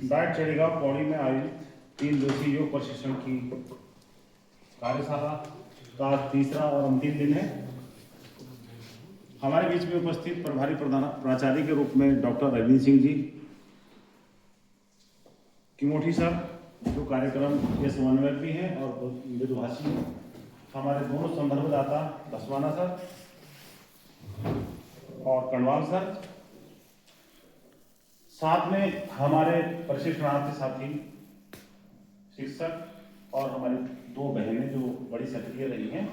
Diet चढ़ेगा पौड़ी में आयोजित 3 दिवसीय योग प्रशिक्षण की कार्यशाला का तीसरा और अंतिम दिन है। हमारे बीच में उपस्थित प्रभारी प्राचार्य के रूप में डॉक्टर रविंद्र सिंह जी, किमोठी सर जो कार्यक्रम के समन्वयक भी हैं और मृदुभाषी हैं, हमारे दोनों संदर्भदाता दसवाना सर और कणवाल सर, साथ में हमारे प्रशिक्षणार्थी साथी शिक्षक और हमारी 2 बहनें जो बड़ी सक्रिय रही हैं।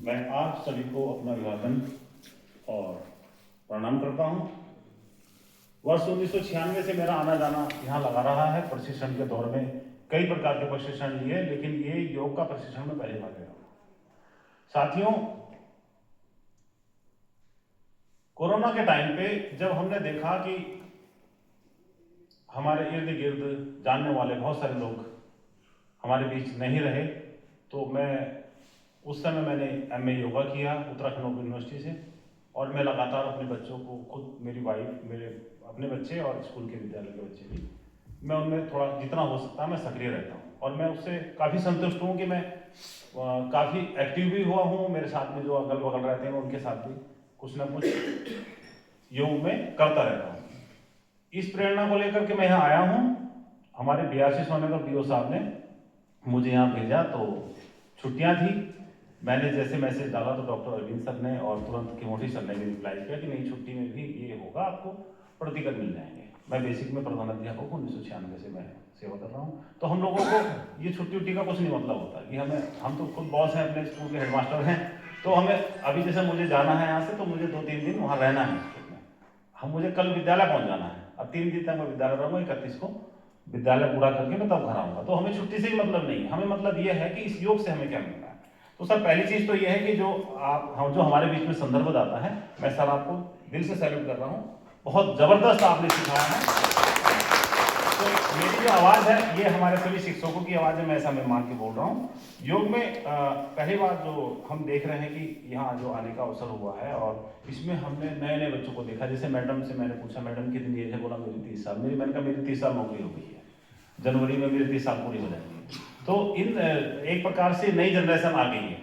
मैं आप सभी को अपना अभिवादन और प्रणाम करता हूं। वर्ष 1996 से मेरा आना जाना यहाँ लगा रहा है। प्रशिक्षण के दौर में कई प्रकार के प्रशिक्षण लिए, लेकिन ये योग का प्रशिक्षण में पहली बार ले रहा हूँ। साथियों, कोरोना के टाइम पे जब हमने देखा कि हमारे इर्द गिर्द जानने वाले बहुत सारे लोग हमारे बीच नहीं रहे, तो उस समय मैंने MA योगा किया उत्तराखंड ओपन यूनिवर्सिटी से, और मैं लगातार अपने बच्चों को, खुद मेरी वाइफ, मेरे अपने बच्चे और स्कूल के विद्यालय के बच्चे भी, मैं उनमें थोड़ा जितना हो सकता है मैं सक्रिय रहता हूँ। और मैं उससे काफ़ी संतुष्ट हूँ कि मैं काफ़ी एक्टिव भी हुआ हूँ। मेरे साथ में जो अगल बगल रहते हैं उनके साथ भी कुछ ना कुछ योग में करता रहता हूँ। इस प्रेरणा को लेकर के मैं यहाँ आया हूँ। हमारे BRC सोनेगर PO साहब ने मुझे यहाँ भेजा, तो छुट्टियाँ थी। मैंने जैसे मैसेज डाला तो डॉक्टर अरविंद सर ने और तुरंत किमोठी सर ने भी रिप्लाई किया कि नहीं, छुट्टी में भी ये होगा, आपको प्रतिकर मिल जाएंगे। मैं बेसिक में प्रधानाध्यापक हूँ, 1996 से मैं सेवा कर रहा हूँ। तो हम लोगों को ये छुट्टी उट्टी का कुछ नहीं मतलब होता कि हम तो खुद बॉस हैं, अपने स्कूल के हेडमास्टर हैं। तो हमें अभी जैसे मुझे जाना है यहाँ से, तो मुझे 2-3 दिन वहाँ रहना है स्कूल में। मुझे कल विद्यालय पहुँच जाना है। अब 3 दिन तक मैं विद्यालय रहूँगा, 31 को विद्यालय पूरा करके मैं तब घर आऊँगा। तो हमें छुट्टी से ही मतलब नहीं, हमें मतलब ये है कि इस योग से हमें क्या मिलता है। तो सर, पहली चीज़ तो ये है कि जो हमारे बीच में संदर्भदाता है, मैं सर आपको दिल से सैल्यूट कर रहा हूँ। बहुत ज़बरदस्त आपने सिखाया है। तो मेरी जो आवाज़ है ये हमारे सभी शिक्षकों की आवाज़ है, मैं ऐसा मैं मान के बोल रहा हूँ। योग में पहली बार जो हम देख रहे हैं कि यहाँ जो आने का अवसर हुआ है, और इसमें हमने नए नए बच्चों को देखा। जैसे मैडम से मैंने पूछा, मैडम कितनी एज है? बोला मेरी 30 साल। मैंने कहा मेरी 30 साल नौकरी हो गई है, जनवरी में मेरी 30 साल पूरी हो जाएगी। तो एक प्रकार से नई जनरेशन आ गई है।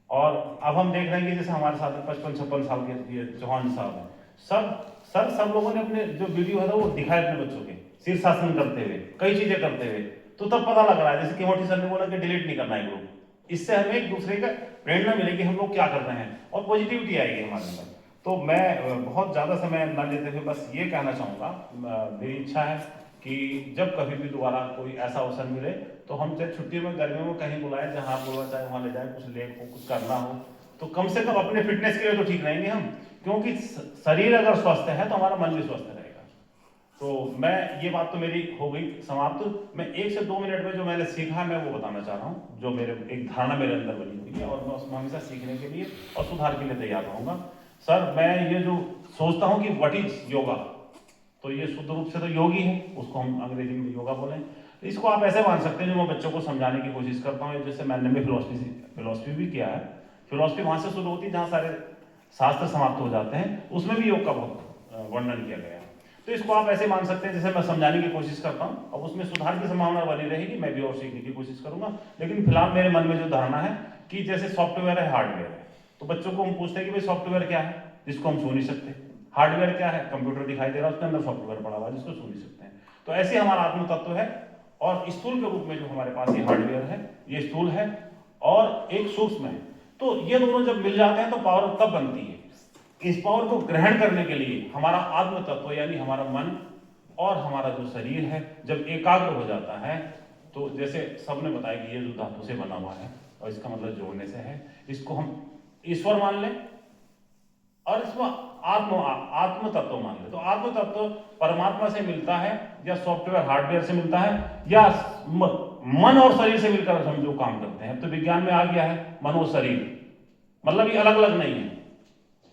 और अब हम देख रहे हैं कि जैसे हमारे साथ 55-56 साल के चौहान साहब हैं, सब लोगों ने अपने जो वीडियो है वो दिखाए अपने बच्चों के शीर्षासन करते हुए, कई चीजें करते हुए। तो तब पता लग रहा है, जैसे किमोठी सर ने बोला कि डिलीट नहीं करना है ग्रुप, इससे हमें एक दूसरे का प्रेरणा मिलेगी, हम लोग क्या कर रहे हैं, और पॉजिटिविटी आएगी हमारे अंदर। तो मैं बहुत ज्यादा समय न लेते हुए बस ये कहना चाहूँगा, मेरी इच्छा है कि जब कभी भी दोबारा कोई ऐसा अवसर मिले तो हम चाहे छुट्टियों में, गर्मियों में कहीं बुलाएं, जहाँ आप बोलना चाहे वहाँ ले जाए, कुछ ले हो, कुछ करना हो, तो कम से कम अपने फिटनेस के लिए तो ठीक रहेंगे हम, क्योंकि शरीर अगर स्वस्थ है तो हमारा मन भी स्वस्थ रहेगा। तो मैं ये बात तो मेरी हो गई समाप्त। मैं 1 से 2 मिनट में जो मैंने सीखा मैं वो बताना चाह रहा हूँ, जो मेरे एक धारणा मेरे अंदर बनी हुई है, और मैं उसमें हमेशा सीखने के लिए और सुधार के लिए तैयार रहूँगा। सर, मैं ये जो सोचता हूँ कि व्हाट इज योगा, तो ये शुद्ध रूप से तो योगी है, उसको हम अंग्रेजी में योगा बोलें। तो इसको आप ऐसे मान सकते हैं, जो मैं बच्चों को समझाने की कोशिश करता हूँ। जैसे मैंने भी फिलोसफी भी किया है। फिलोसफी वहाँ से शुरू होती है जहाँ सारे शास्त्र समाप्त हो जाते हैं, उसमें भी योग का बहुत वर्णन किया गया है। तो इसको आप ऐसे मान सकते हैं जैसे मैं समझाने की कोशिश करता हूँ, अब उसमें सुधार की संभावना बनी रहेगी, मैं भी और सीखने की कोशिश करूंगा। लेकिन फिलहाल मेरे मन में जो धारणा है कि जैसे सॉफ्टवेयर है, हार्डवेयर है, तो बच्चों को हम पूछते हैं कि भाई सॉफ्टवेयर क्या है, जिसको हम छू नहीं सकते। हार्डवेयर क्या है? कंप्यूटर दिखाई दे रहा है, उसके अंदर सॉफ्टवेयर पड़ा हुआ है, जिसको छू नहीं सकते हैं। तो ऐसे हमारा आत्म तत्व है, और स्थूल के रूप में जो हमारे पास ये हार्डवेयर है, ये स्थूल है, और एक सूक्ष्म है। तो ये दोनों जब मिल जाते हैं तो पावर तब बनती है। इस पावर को ग्रहण करने के लिए हमारा आत्म तत्व यानी हमारा मन और हमारा जो शरीर है जब एकाग्र हो जाता है, तो जैसे सबने बताया कि ये जो धातु से बना हुआ है और इसका मतलब जोड़ने से है, इसको हम ईश्वर मान लें और इसको आत्म तत्व मान लें। तो आत्म तत्व परमात्मा से मिलता है, या सॉफ्टवेयर हार्डवेयर से मिलता है, या मन और शरीर से मिलकर हम जो काम करते हैं। तो विज्ञान में आ गया है मन और शरीर, मतलब ये अलग अलग नहीं है।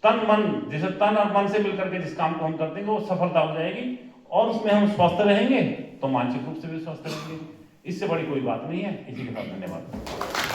तन मन, जैसे तन और मन से मिलकर के जिस काम को हम करते हैं वो सफलता हो जाएगी, और उसमें हम स्वस्थ रहेंगे तो मानसिक रूप से भी स्वस्थ रहेंगे। इससे बड़ी कोई बात नहीं है। इसी के साथ धन्यवाद।